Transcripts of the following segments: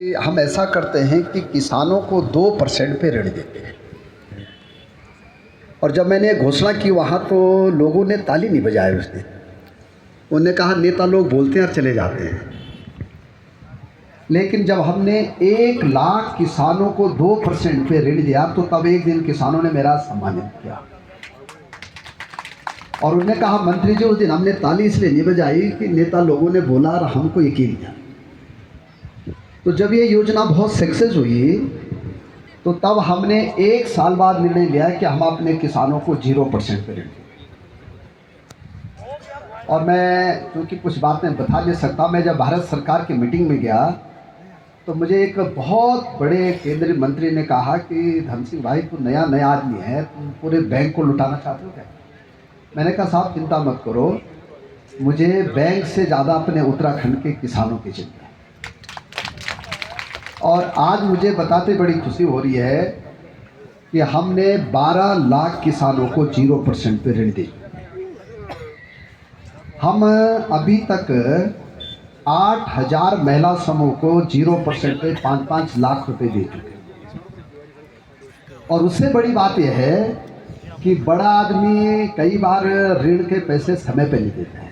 हम ऐसा करते हैं कि किसानों को 2% पे ऋण देते हैं। और जब मैंने घोषणा की वहाँ तो लोगों ने ताली नहीं बजाए उस दिन। उन्होंने कहा नेता लोग बोलते हैं और चले जाते हैं। लेकिन जब हमने 1 लाख किसानों को 2% पे ऋण दिया तो तब एक दिन किसानों ने मेरा सम्मानित किया और उन्होंने कहा मंत्री जी उस दिन हमने ताली इसलिए नहीं बजाई कि नेता लोगों ने बोला और हमको यकीन किया। तो जब ये योजना बहुत सक्सेस हुई तो तब हमने 1 साल बाद निर्णय लिया कि हम अपने किसानों को 0% पे ऋण दें। और मैं क्योंकि कुछ बातें बता नहीं सकता, मैं जब भारत सरकार की मीटिंग में गया तो मुझे एक बहुत बड़े केंद्रीय मंत्री ने कहा कि धन सिंह भाई तू नया आदमी है, तुम पूरे बैंक को लुटाना चाहते हो क्या? मैंने कहा साहब चिंता मत करो, मुझे बैंक से ज़्यादा अपने उत्तराखंड के किसानों की चिंता है। और आज मुझे बताते बड़ी खुशी हो रही है कि हमने 12 लाख किसानों को 0% पे ऋण दिया। हम अभी तक 8,000 महिला समूह को 0% पे 5-5 लाख रुपए दे चुके। और उससे बड़ी बात यह है कि बड़ा आदमी कई बार ऋण के पैसे समय पे नहीं देता है,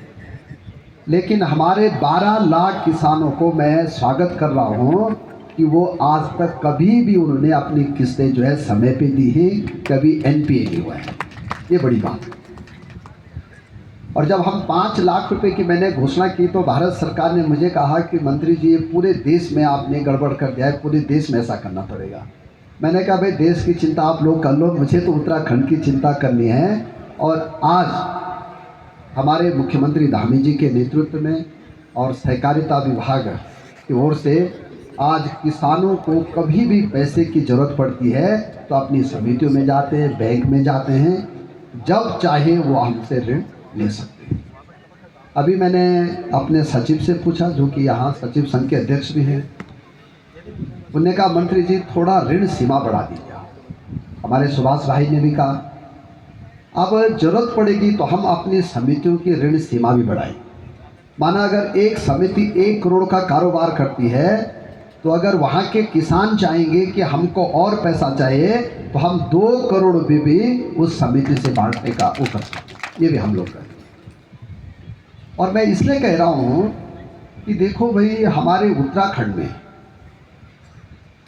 लेकिन हमारे 12 लाख किसानों को मैं स्वागत कर रहा हूँ कि वो आज तक कभी भी उन्होंने अपनी किस्तें जो है समय पे दी हैं, कभी NPA नहीं हुआ है। ये बड़ी बात है। और जब हम 5 लाख रुपए की मैंने घोषणा की तो भारत सरकार ने मुझे कहा कि मंत्री जी ये पूरे देश में आपने गड़बड़ कर दिया है, पूरे देश में ऐसा करना पड़ेगा। मैंने कहा भाई देश की चिंता आप लोग कर लो, मुझे तो उत्तराखंड की चिंता करनी है। और आज हमारे मुख्यमंत्री धामी जी के नेतृत्व में और सहकारिता विभाग की ओर से आज किसानों को कभी भी पैसे की ज़रूरत पड़ती है तो अपनी समितियों में जाते हैं, बैंक में जाते हैं, जब चाहे वो हमसे ऋण ले सकते हैं। अभी मैंने अपने सचिव से पूछा जो कि यहाँ सचिव संघ के अध्यक्ष भी हैं, उन्होंने कहा मंत्री जी थोड़ा ऋण सीमा बढ़ा दीजिए। हमारे सुभाष भाई ने भी कहा अब ज़रूरत पड़ेगी तो हम अपनी समितियों की ऋण सीमा भी बढ़ाएं। माना अगर एक समिति 1 करोड़ का कारोबार करती है तो अगर वहाँ के किसान चाहेंगे कि हमको और पैसा चाहिए तो हम 2 करोड़ भी उस समिति से बांटने का वो कर सकते हैं। ये भी हम लोग करें। और मैं इसलिए कह रहा हूँ कि देखो भाई हमारे उत्तराखंड में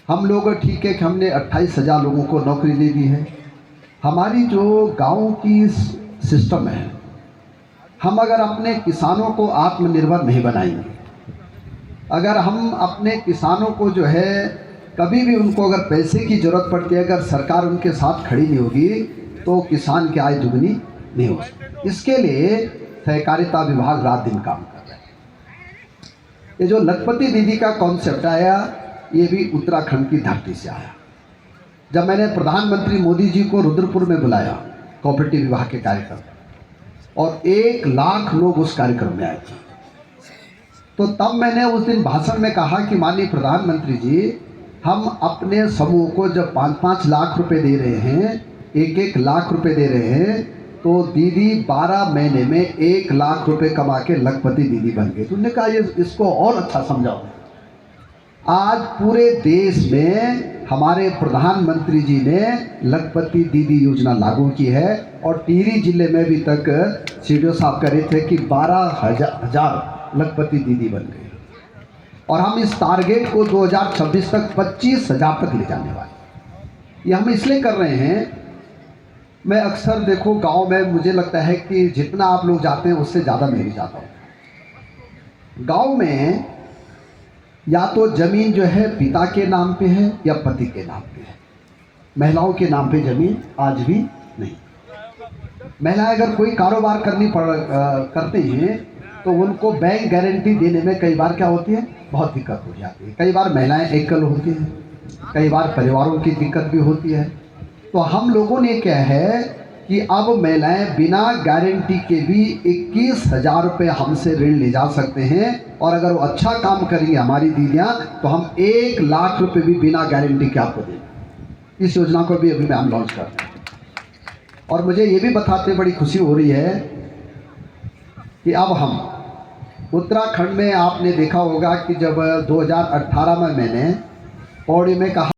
हम लोग ठीक है कि हमने 28,000 लोगों को नौकरी दे दी है। हमारी जो गाँव की सिस्टम है, हम अगर अपने किसानों को आत्मनिर्भर नहीं बनाएंगे, अगर हम अपने किसानों को जो है कभी भी उनको अगर पैसे की ज़रूरत पड़ती है, अगर सरकार उनके साथ खड़ी नहीं होगी तो किसान की आय दुगनी नहीं हो सकती। इसके लिए सहकारिता विभाग रात दिन काम कर रहा है। ये जो लखपति दीदी का कॉन्सेप्ट आया ये भी उत्तराखंड की धरती से आया। जब मैंने प्रधानमंत्री मोदी जी को रुद्रपुर में बुलाया कोऑपरेटिव विभाग के कार्यक्रम और 1 लाख लोग उस कार्यक्रम में आए थे, तो तब मैंने उस दिन भाषण में कहा कि माननीय प्रधानमंत्री जी हम अपने समूह को जब 5-5 लाख रुपए दे रहे हैं, 1-1 लाख रुपए दे रहे हैं, तो दीदी 12 महीने में 1 लाख रुपए कमा के लखपति दीदी बन गए। तो उन्होंने कहा ये इसको और अच्छा समझाओ। आज पूरे देश में हमारे प्रधानमंत्री जी ने लखपति दीदी योजना लागू की है और टिहरी जिले में भी तक CDO साहब कह रहे थे कि 12,000 लखपति दीदी बन गई। और हम इस टारगेट को 2026 तक 25,000 तक ले जाने वाले। ये हम इसलिए कर रहे हैं, मैं अक्सर देखो गांव में मुझे लगता है कि जितना आप लोग जाते हैं उससे ज़्यादा मैं भी जाता हूँ। गांव में या तो ज़मीन जो है पिता के नाम पे है या पति के नाम पे है, महिलाओं के नाम पे ज़मीन आज भी नहीं। महिलाएं अगर कोई कारोबार करते हैं तो उनको बैंक गारंटी देने में कई बार क्या होती है, बहुत दिक्कत हो जाती है। कई बार महिलाएं एकल होती हैं, कई बार परिवारों की दिक्कत भी होती है। तो हम लोगों ने क्या है कि अब महिलाएं बिना गारंटी के भी 21,000 रुपये हमसे ऋण ले जा सकते हैं। और अगर वो अच्छा काम करेंगे हमारी दीदियाँ तो हम 1 लाख रुपये भी बिना गारंटी के आपको देंगे। इस योजना को भी अभी हम लॉन्च कर रहे हैं। और मुझे ये भी बताते बड़ी खुशी हो रही है कि अब हम उत्तराखंड में आपने देखा होगा कि जब 2018 में मैंने पौड़ी में कहा